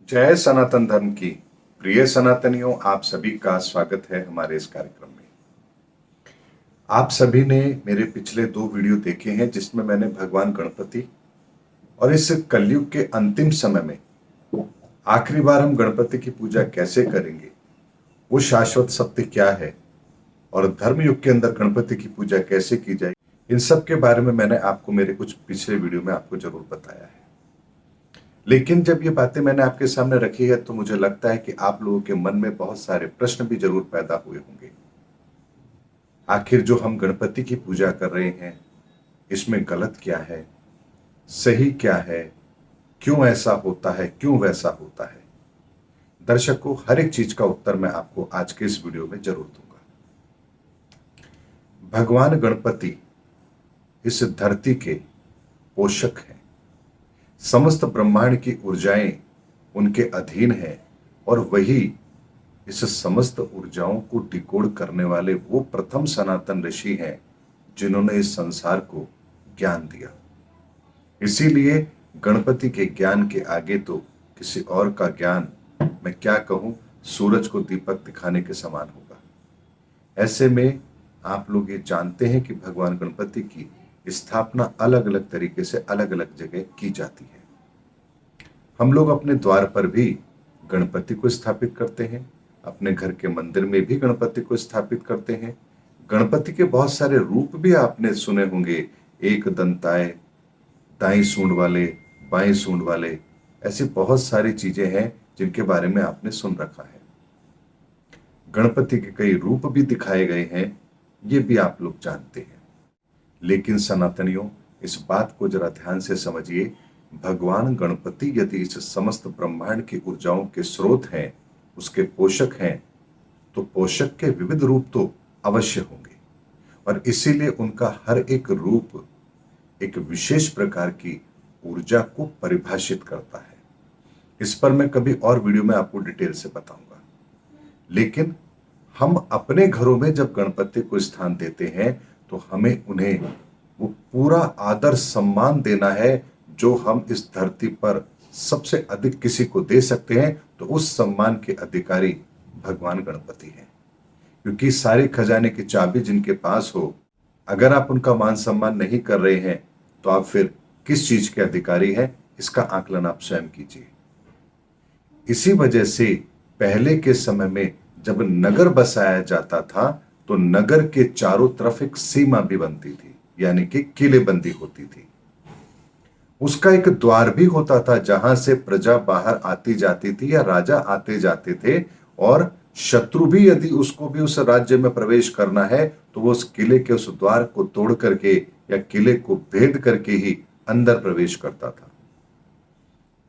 जय सनातन धर्म की प्रिय सनातनियों, आप सभी का स्वागत है हमारे इस कार्यक्रम में। आप सभी ने मेरे पिछले 2 वीडियो देखे हैं जिसमें मैंने भगवान गणपति और इस कलयुग के अंतिम समय में आखिरी बार हम गणपति की पूजा कैसे करेंगे, वो शाश्वत सत्य क्या है और धर्म युग के अंदर गणपति की पूजा कैसे की जाए, इन सब के बारे में मैंने आपको मेरे कुछ पिछले वीडियो में आपको जरूर बताया है। लेकिन जब ये बातें मैंने आपके सामने रखी है तो मुझे लगता है कि आप लोगों के मन में बहुत सारे प्रश्न भी जरूर पैदा हुए होंगे। आखिर जो हम गणपति की पूजा कर रहे हैं, इसमें गलत क्या है, सही क्या है, क्यों ऐसा होता है, क्यों वैसा होता है। दर्शकों, हर एक चीज का उत्तर मैं आपको आज के इस वीडियो में जरूर दूंगा। भगवान गणपति इस धरती के पोषक हैं। समस्त ब्रह्मांड की ऊर्जाएं उनके अधीन हैं और वही इस समस्त ऊर्जाओं को डिकोड करने वाले वो प्रथम सनातन ऋषि हैं जिन्होंने इस संसार को ज्ञान दिया। इसीलिए गणपति के ज्ञान के आगे तो किसी और का ज्ञान, मैं क्या कहूं, सूरज को दीपक दिखाने के समान होगा। ऐसे में आप लोग ये जानते हैं कि भगवान गणपति की स्थापना अलग अलग तरीके से अलग अलग जगह की जाती है। हम लोग अपने द्वार पर भी गणपति को स्थापित करते हैं, अपने घर के मंदिर में भी गणपति को स्थापित करते हैं। गणपति के बहुत सारे रूप भी आपने सुने होंगे, एक दंताय, दाई सूंड वाले, बाएं सूंड वाले, ऐसी बहुत सारी चीजें हैं जिनके बारे में आपने सुन रखा है। गणपति के कई रूप भी दिखाए गए हैं, ये भी आप लोग जानते हैं। लेकिन सनातनियों, इस बात को जरा ध्यान से समझिए, भगवान गणपति यदि इस समस्त ब्रह्मांड की ऊर्जाओं के स्रोत हैं, उसके पोषक हैं, तो पोषक के विविध रूप तो अवश्य होंगे और इसीलिए उनका हर एक रूप एक विशेष प्रकार की ऊर्जा को परिभाषित करता है। इस पर मैं कभी और वीडियो में आपको डिटेल से बताऊंगा। लेकिन हम अपने घरों में जब गणपति को स्थान देते हैं तो हमें उन्हें वो पूरा आदर सम्मान देना है जो हम इस धरती पर सबसे अधिक किसी को दे सकते हैं, तो उस सम्मान के अधिकारी भगवान गणपति हैं। क्योंकि सारे खजाने की चाबी जिनके पास हो, अगर आप उनका मान सम्मान नहीं कर रहे हैं तो आप फिर किस चीज के अधिकारी हैं, इसका आकलन आप स्वयं कीजिए। इसी वजह से पहले के समय में जब नगर बसाया जाता था तो नगर के चारों तरफ एक सीमा भी बनती थी, यानी कि किलेबंदी होती थी। उसका एक द्वार भी होता था जहां से प्रजा बाहर आती जाती थी या राजा आते जाते थे, और शत्रु भी यदि उसको भी उस राज्य में प्रवेश करना है तो वो उस किले के उस द्वार को तोड़ करके या किले को भेद करके ही अंदर प्रवेश करता था।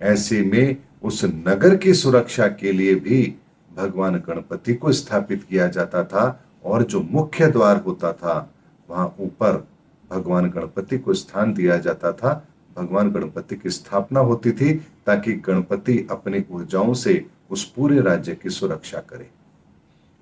ऐसे में उस नगर की सुरक्षा के लिए भी भगवान गणपति को स्थापित किया जाता था और जो मुख्य द्वार होता था वहां ऊपर भगवान गणपति को स्थान दिया जाता था। भगवान गणपति की स्थापना होती थी ताकि गणपति अपनी ऊर्जाओं से उस पूरे राज्य की सुरक्षा करे।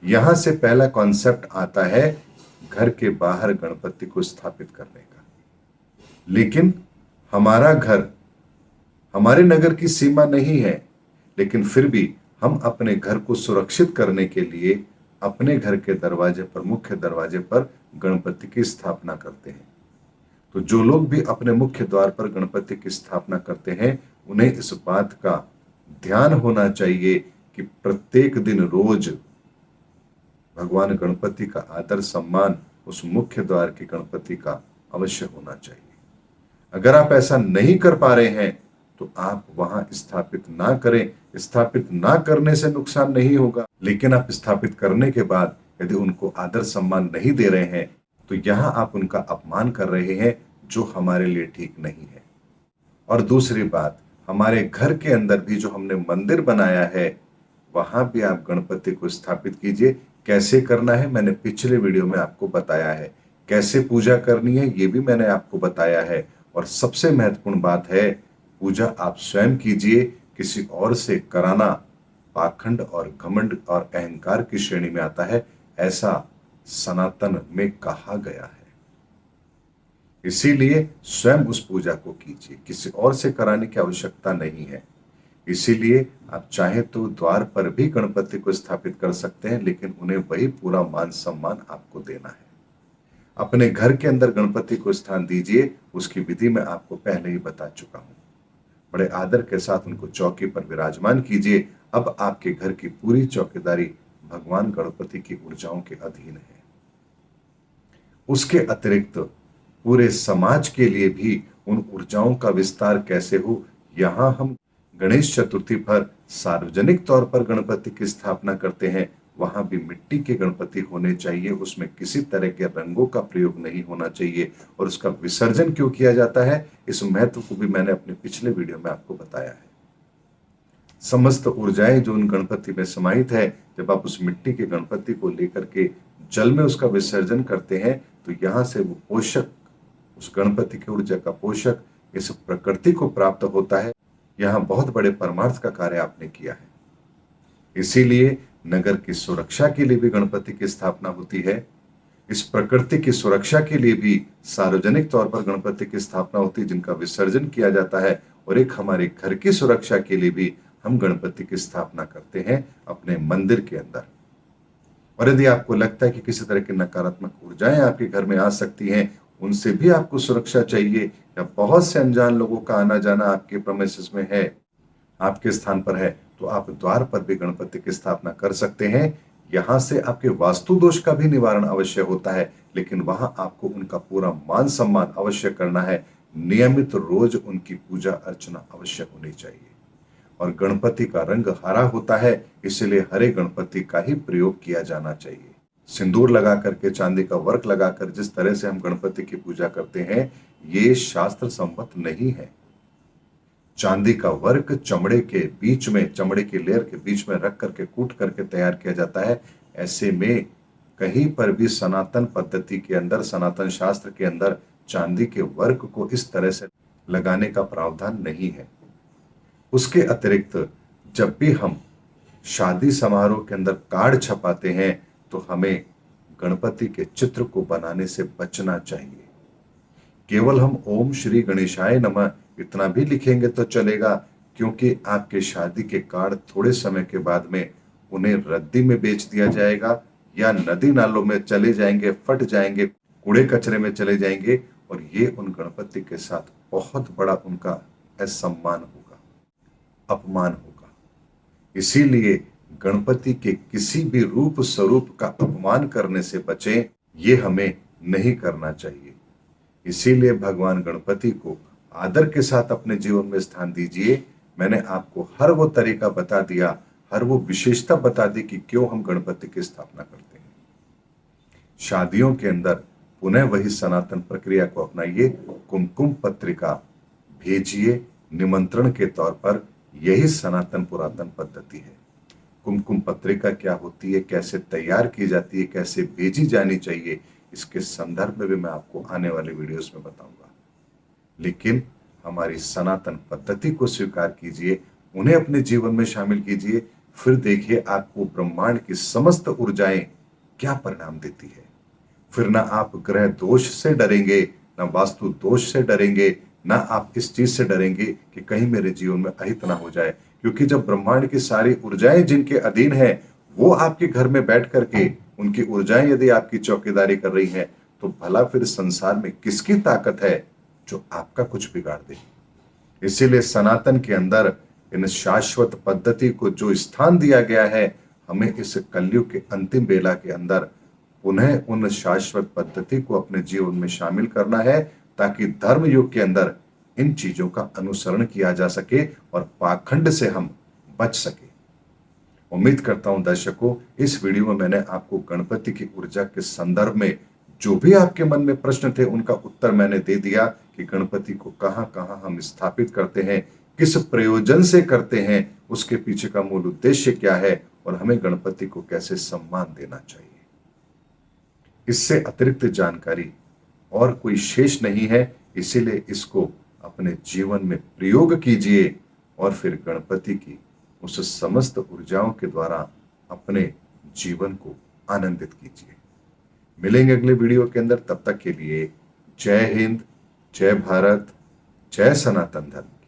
यहां से पहला कॉन्सेप्ट आता है घर के बाहर गणपति को स्थापित करने का। लेकिन हमारा घर हमारे नगर की सीमा नहीं है, लेकिन फिर भी हम अपने घर को सुरक्षित करने के लिए अपने घर के दरवाजे पर, मुख्य दरवाजे पर गणपति की स्थापना करते हैं। तो जो लोग भी अपने मुख्य द्वार पर गणपति की स्थापना करते हैं, उन्हें इस बात का ध्यान होना चाहिए कि प्रत्येक दिन रोज भगवान गणपति का आदर सम्मान उस मुख्य द्वार के गणपति का अवश्य होना चाहिए। अगर आप ऐसा नहीं कर पा रहे हैं तो आप वहां स्थापित ना करें। स्थापित ना करने से नुकसान नहीं होगा, लेकिन आप स्थापित करने के बाद यदि उनको आदर सम्मान नहीं दे रहे हैं तो यहां आप उनका अपमान कर रहे हैं, जो हमारे लिए ठीक नहीं है। और दूसरी बात, हमारे घर के अंदर भी जो हमने मंदिर बनाया है वहां भी आप गणपति को स्थापित कीजिए। कैसे करना है मैंने पिछले वीडियो में आपको बताया है, कैसे पूजा करनी है ये भी मैंने आपको बताया है। और सबसे महत्वपूर्ण बात है, पूजा आप स्वयं कीजिए, किसी और से कराना पाखंड और घमंड और अहंकार की श्रेणी में आता है, ऐसा सनातन में कहा गया है। इसीलिए स्वयं उस पूजा को कीजिए, किसी और से कराने की आवश्यकता नहीं है। इसीलिए आप चाहे तो द्वार पर भी गणपति को स्थापित कर सकते हैं, लेकिन उन्हें वही पूरा मान सम्मान आपको देना है। अपने घर के अंदर गणपति को स्थान दीजिए, उसकी विधि मैं आपको पहले ही बता चुका हूं। बड़े आदर के साथ उनको चौकी पर विराजमान कीजिए। अब आपके घर की पूरी चौकीदारी भगवान गणपति की ऊर्जाओं के अधीन है। उसके अतिरिक्त पूरे समाज के लिए भी उन ऊर्जाओं का विस्तार कैसे हो, यहां हम गणेश चतुर्थी पर सार्वजनिक तौर पर गणपति की स्थापना करते हैं। वहां भी मिट्टी के गणपति होने चाहिए, उसमें किसी तरह के रंगों का प्रयोग नहीं होना चाहिए। और उसका विसर्जन क्यों किया जाता है, इस महत्व को भी मैंने अपने पिछले वीडियो में आपको बताया है। समस्त ऊर्जाएं जो उन गणपति में समाहित है, जब आप उस मिट्टी के गणपति को लेकर के जल में उसका विसर्जन करते हैं, तो यहां से वो पोषक, उस गणपति की ऊर्जा का पोषक इस प्रकृति को प्राप्त होता है। यहां बहुत बड़े परमार्थ का कार्य आपने किया है। इसीलिए नगर की सुरक्षा के लिए भी गणपति की स्थापना होती है। इस प्रकृति की सुरक्षा के लिए भी सार्वजनिक तौर पर गणपति की स्थापना होती है, जिनका विसर्जन किया जाता है। और एक हमारे घर की सुरक्षा के लिए भी हम गणपति की स्थापना करते हैं अपने मंदिर के अंदर। और यदि आपको लगता है कि किसी तरह की नकारात्मक ऊर्जाएं आपके घर में आ सकती हैं, उनसे भी आपको सुरक्षा चाहिए, या बहुत से अनजान लोगों का आना जाना आपके प्रेमिसेस में है, आपके स्थान पर है, तो आप द्वार पर भी गणपति की स्थापना कर सकते हैं। यहां से आपके वास्तु दोष का भी निवारण अवश्य होता है, लेकिन वहां आपको उनका पूरा मान सम्मान अवश्य करना है। नियमित रोज उनकी पूजा अर्चना अवश्य होनी चाहिए। और गणपति का रंग हरा होता है, इसलिए हरे गणपति का ही प्रयोग किया जाना चाहिए। सिंदूर लगा करके, चांदी का वर्क लगाकर जिस तरह से हम गणपति की पूजा करते हैं, ये शास्त्र सम्मत नहीं है। चांदी का वर्क चमड़े के बीच में, चमड़े की लेयर के बीच में रख करके कूट करके तैयार किया जाता है। ऐसे में कहीं पर भी सनातन पद्धति के अंदर, सनातन शास्त्र के अंदर चांदी के वर्क को इस तरह से लगाने का प्रावधान नहीं है। उसके अतिरिक्त जब भी हम शादी समारोह के अंदर कार्ड छपाते हैं, तो हमें गणपति के चित्र को बनाने से बचना चाहिए। केवल हम ओम श्री गणेशाय नमः इतना भी लिखेंगे तो चलेगा, क्योंकि आपके शादी के कार्ड थोड़े समय के बाद में उन्हें रद्दी में बेच दिया जाएगा, या नदी नालों में चले जाएंगे, फट जाएंगे, कूड़े कचरे में चले जाएंगे। और ये उन गणपति के साथ बहुत बड़ा उनका असम्मान होगा, अपमान होगा। इसीलिए गणपति के किसी भी रूप स्वरूप का अपमान करने से बचें, ये हमें नहीं करना चाहिए। इसीलिए भगवान गणपति को आदर के साथ अपने जीवन में स्थान दीजिए। मैंने आपको हर वो तरीका बता दिया, हर वो विशेषता बता दी कि क्यों हम गणपति की स्थापना करते हैं। शादियों के अंदर पुनः वही सनातन प्रक्रिया को अपनाइए। कुमकुम पत्रिका भेजिए निमंत्रण के तौर पर, यही सनातन पुरातन पद्धति है। कुमकुम पत्रिका क्या होती है, कैसे तैयार की जाती है, कैसे भेजी जानी चाहिए, इसके संदर्भ में भी मैं आपको आने वाले वीडियोस में बताऊंगा। लेकिन हमारी सनातन पद्धति को स्वीकार कीजिए, उन्हें अपने जीवन में शामिल कीजिए, फिर देखिए आपको ब्रह्मांड की समस्त ऊर्जाएं क्या परिणाम देती है। फिर ना आप ग्रह दोष से डरेंगे, ना वास्तु दोष से डरेंगे, ना आप इस चीज से डरेंगे कि कहीं मेरे जीवन में अहित ना हो जाए। क्योंकि जब ब्रह्मांड की सारी ऊर्जाएं जिनके अधीन है, वो आपके घर में बैठ करके उनकी ऊर्जाएं यदि आपकी चौकीदारी कर रही हैं, तो भला फिर संसार में किसकी ताकत है जो आपका कुछ बिगाड़ दे। इसीलिए सनातन के अंदर इन शाश्वत पद्धति को जो स्थान दिया गया है, हमें इस कलयुग के अंतिम बेला के अंदर पुनः उन शाश्वत पद्धति को अपने जीवन में शामिल करना है, ताकि धर्म युग के अंदर इन चीजों का अनुसरण किया जा सके और पाखंड से हम बच सके। उम्मीद करता हूं दर्शकों, इस वीडियो में मैंने आपको गणपति की ऊर्जा के संदर्भ में जो भी आपके मन में प्रश्न थे, उनका उत्तर मैंने दे दिया कि गणपति को कहां कहां हम स्थापित करते हैं, किस प्रयोजन से करते हैं, उसके पीछे का मूल उद्देश्य क्या है, और हमें गणपति को कैसे सम्मान देना चाहिए। इससे अतिरिक्त जानकारी और कोई शेष नहीं है। इसीलिए इसको अपने जीवन में प्रयोग कीजिए और फिर गणपति की उस समस्त ऊर्जाओं के द्वारा अपने जीवन को आनंदित कीजिए। मिलेंगे अगले वीडियो के अंदर, तब तक के लिए जय हिंद, जय भारत, जय सनातन धर्म।